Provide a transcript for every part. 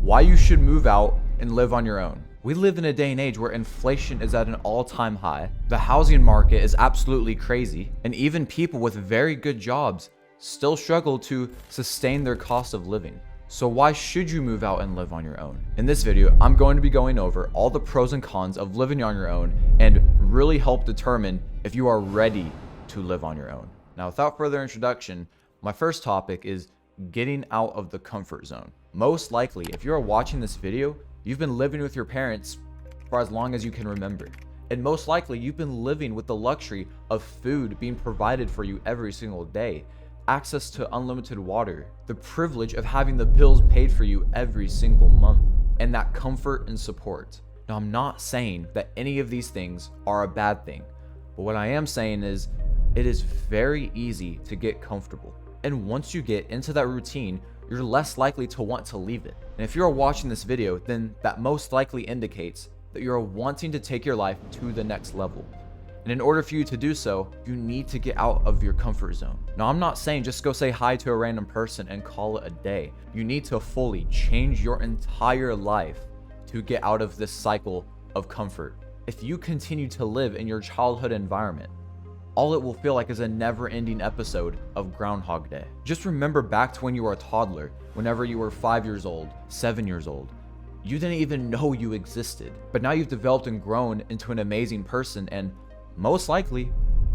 why you should move out and live on your own. We live in a day and age where inflation is at an all-time high, the housing market is absolutely crazy, and even people with very good jobs still struggle to sustain their cost of living. So why should you move out and live on your own? In this video, I'm going to be going over all the pros and cons of living on your own and really help determine if you are ready to live on your own. Now, without further introduction, my first topic is getting out of the comfort zone. Most likely, if you are watching this video, you've been living with your parents for as long as you can remember. And most likely, you've been living with the luxury of food being provided for you every single day, access to unlimited water, the privilege of having the bills paid for you every single month, and that comfort and support. Now, I'm not saying that any of these things are a bad thing, but what I am saying is it is very easy to get comfortable. And once you get into that routine, you're less likely to want to leave it. And if you're watching this video, then that most likely indicates that you're wanting to take your life to the next level. And in order for you to do so, you need to get out of your comfort zone. Now, I'm not saying just go say hi to a random person and call it a day. You need to fully change your entire life to get out of this cycle of comfort. If you continue to live in your childhood environment, all it will feel like is a never-ending episode of Groundhog Day. Just remember back to when you were a toddler, whenever you were 5 years old, 7 years old. You didn't even know you existed, but now you've developed and grown into an amazing person, and most likely,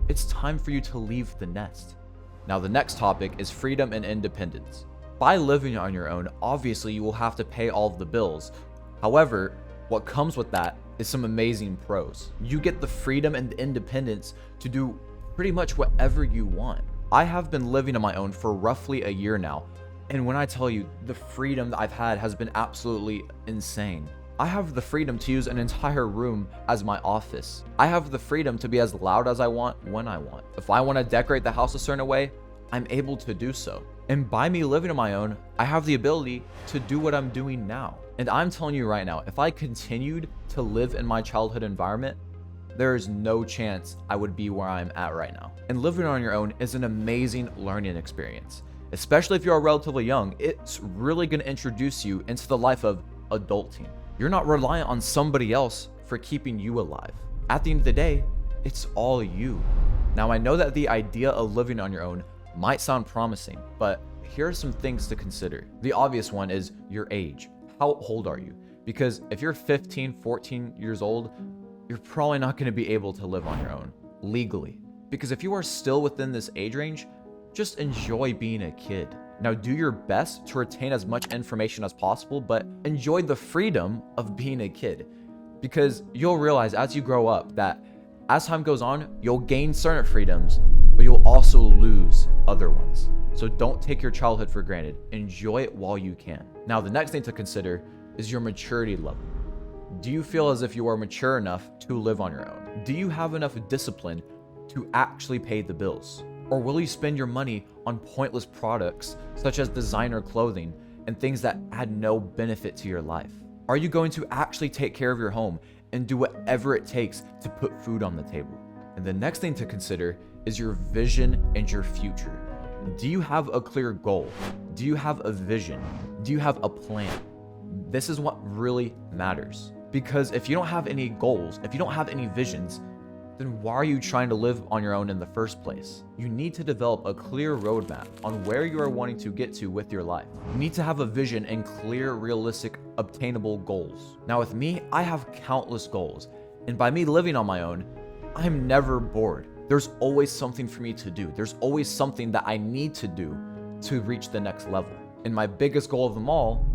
it's time for you to leave the nest. Now, the next topic is freedom and independence. By living on your own, obviously you will have to pay all of the bills. However, what comes with that is some amazing pros. You get the freedom and the independence to do pretty much whatever you want. I have been living on my own for roughly a year now, and when I tell you the freedom that I've had has been absolutely insane. I have the freedom to use an entire room as my office. I have the freedom to be as loud as I want when I want. If I want to decorate the house a certain way, I'm able to do so. And by me living on my own, I have the ability to do what I'm doing now. And I'm telling you right now, if I continued to live in my childhood environment, there is no chance I would be where I'm at right now. And living on your own is an amazing learning experience. Especially if you're relatively young, it's really going to introduce you into the life of adulting. You're not reliant on somebody else for keeping you alive. At the end of the day, it's all you. Now, I know that the idea of living on your own might sound promising, but here are some things to consider. The obvious one is your age. How old are you? Because if you're 15, 14 years old, you're probably not going to be able to live on your own legally. Because if you are still within this age range, just enjoy being a kid. Now, do your best to retain as much information as possible, but enjoy the freedom of being a kid. Because you'll realize as you grow up that as time goes on, you'll gain certain freedoms, but you'll also lose other ones. So don't take your childhood for granted. Enjoy it while you can. Now, the next thing to consider is your maturity level. Do you feel as if you are mature enough to live on your own? Do you have enough discipline to actually pay the bills? Or will you spend your money on pointless products such as designer clothing and things that add no benefit to your life? Are you going to actually take care of your home and do whatever it takes to put food on the table? And the next thing to consider is your vision and your future. Do you have a clear goal? Do you have a vision? Do you have a plan? This is what really matters. Because if you don't have any goals, if you don't have any visions, then why are you trying to live on your own in the first place? You need to develop a clear roadmap on where you are wanting to get to with your life. You need to have a vision and clear, realistic, obtainable goals. Now, with me, I have countless goals. And by me living on my own, I'm never bored. There's always something for me to do. There's always something that I need to do to reach the next level. And my biggest goal of them all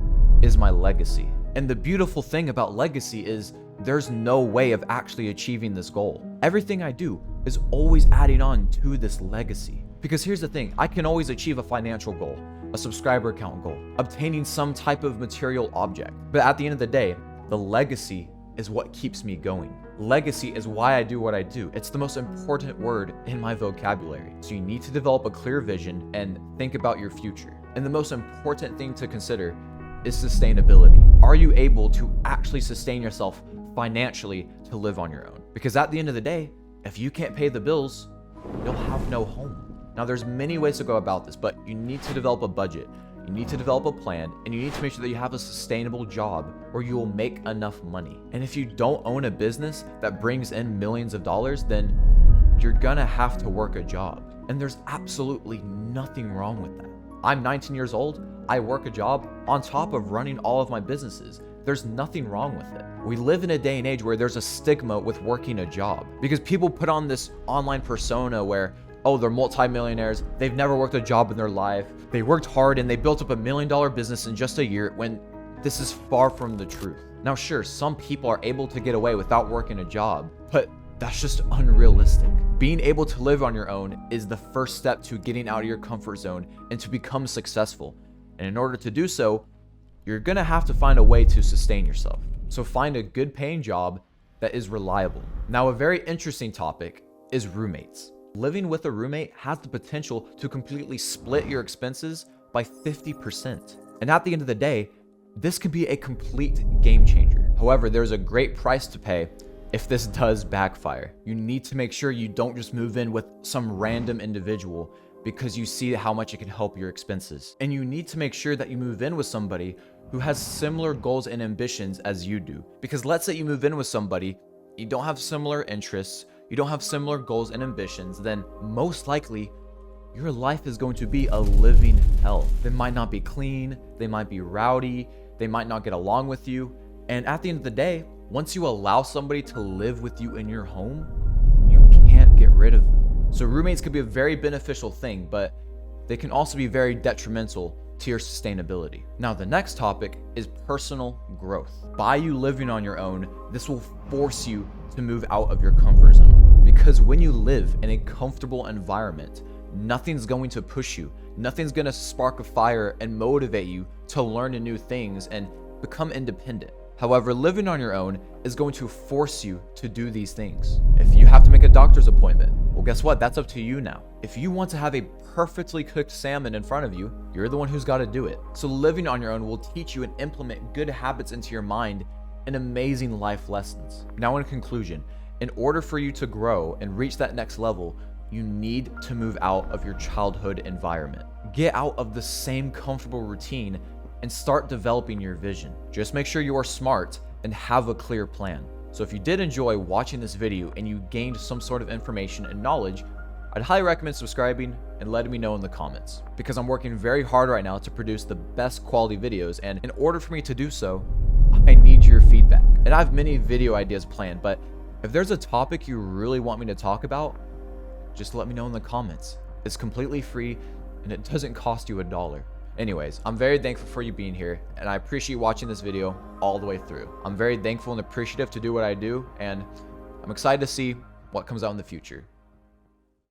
is my legacy. And the beautiful thing about legacy is there's no way of actually achieving this goal. Everything I do is always adding on to this legacy. Because here's the thing, I can always achieve a financial goal, a subscriber count goal, obtaining some type of material object. But at the end of the day, the legacy is what keeps me going. Legacy is why I do what I do. It's the most important word in my vocabulary. So you need to develop a clear vision and think about your future. And the most important thing to consider is sustainability. Are you able to actually sustain yourself financially to live on your own? Because at the end of the day, if you can't pay the bills, you'll have no home. Now, there's many ways to go about this, but you need to develop a budget. You need to develop a plan, and you need to make sure that you have a sustainable job where you will make enough money. And if you don't own a business that brings in millions of dollars, then you're gonna have to work a job. And there's absolutely nothing wrong with that. I'm 19 years old, I work a job on top of running all of my businesses. There's nothing wrong with it. We live in a day and age where there's a stigma with working a job because people put on this online persona where, oh, they're multimillionaires, they've never worked a job in their life, they worked hard and they built up $1 million business in just a year, when this is far from the truth. Now, sure, some people are able to get away without working a job, but that's just unrealistic. Being able to live on your own is the first step to getting out of your comfort zone and to become successful. And in order to do so, you're gonna have to find a way to sustain yourself. So find a good paying job that is reliable. Now, a very interesting topic is roommates. Living with a roommate has the potential to completely split your expenses by 50%. And at the end of the day, this can be a complete game changer. However, there's a great price to pay if this does backfire. You need to make sure you don't just move in with some random individual because you see how much it can help your expenses. And you need to make sure that you move in with somebody who has similar goals and ambitions as you do. Because let's say you move in with somebody, you don't have similar interests, you don't have similar goals and ambitions, then most likely your life is going to be a living hell. They might not be clean, they might be rowdy, they might not get along with you. And at the end of the day, once you allow somebody to live with you in your home, you can't get rid of them. So roommates can be a very beneficial thing, but they can also be very detrimental to your sustainability. Now, the next topic is personal growth. By you living on your own, this will force you to move out of your comfort zone. Because when you live in a comfortable environment, nothing's going to push you. Nothing's going to spark a fire and motivate you to learn new things and become independent. However, living on your own is going to force you to do these things. If you have to make a doctor's appointment, well, guess what? That's up to you now. If you want to have a perfectly cooked salmon in front of you, you're the one who's got to do it. So living on your own will teach you and implement good habits into your mind and amazing life lessons. Now, in conclusion, in order for you to grow and reach that next level, you need to move out of your childhood environment. Get out of the same comfortable routine and start developing your vision. Just make sure you are smart and have a clear plan. So if you did enjoy watching this video and you gained some sort of information and knowledge, I'd highly recommend subscribing and letting me know in the comments, because I'm working very hard right now to produce the best quality videos, and in order for me to do so, I need your feedback. And I have many video ideas planned, but if there's a topic you really want me to talk about, just let me know in the comments. It's completely free and it doesn't cost you $1. Anyways, I'm very thankful for you being here, and I appreciate watching this video all the way through. I'm very thankful and appreciative to do what I do, and I'm excited to see what comes out in the future.